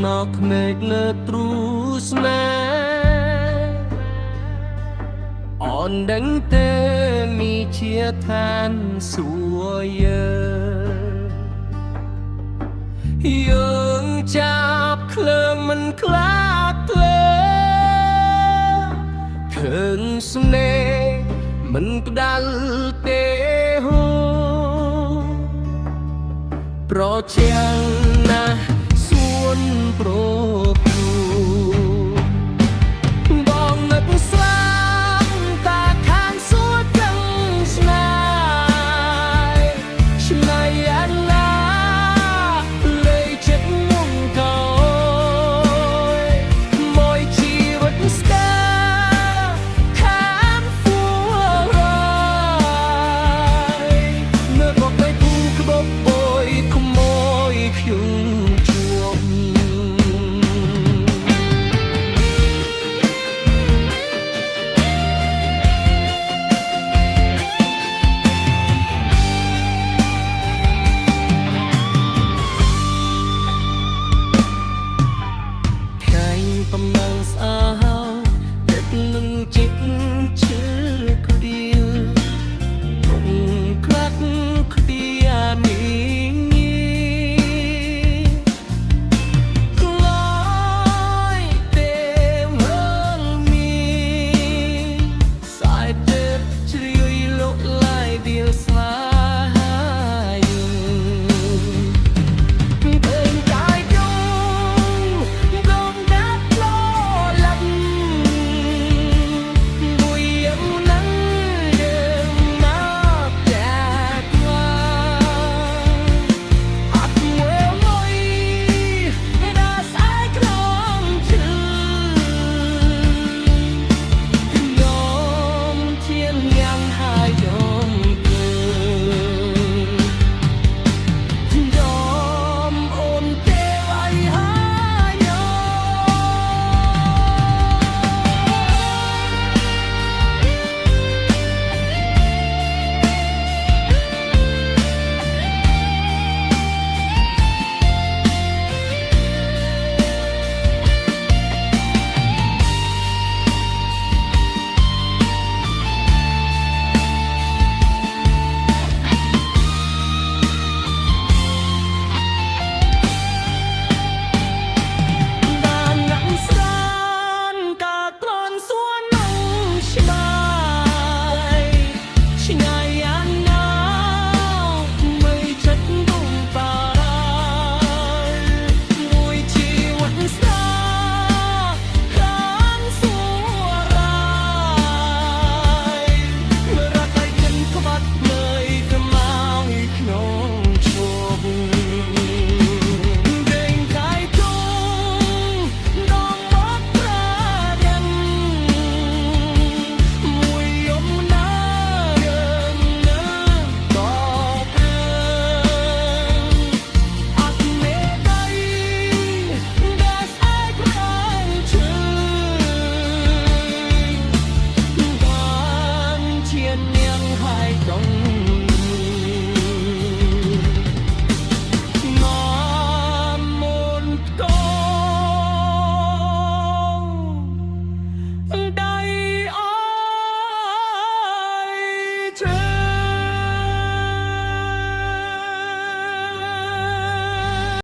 ណកភ្នែកលើទ្រូស្នេហ៍អូនដឹងទេមីជាឋានសួគ៌យើងចាប់ឃ្លើមិនខ្លាចធ្លាឃើញស្នេហ៍មិនក្តៅទេហូប្រចាំណាស់សួនប្រគូបងនឹកស្លាប់តាខាងសួនទាំងស្នេហ៍ឆ្នៃអាឡាលេចិត្តមុំកោយមួយជីវិតស្កាខាងហ្វូរយនៅបបៃពូក្បោអូយខ្មោយខ្ញុំជួបបំណងស្អោទឹកនឹងจิตឈឺគ្រាគង់ក្លាក់គ្រានេះក្លាយទេមើលមានสายទឹកជ្រាយលោកឡាយដៀលស្លាយnaing hai dong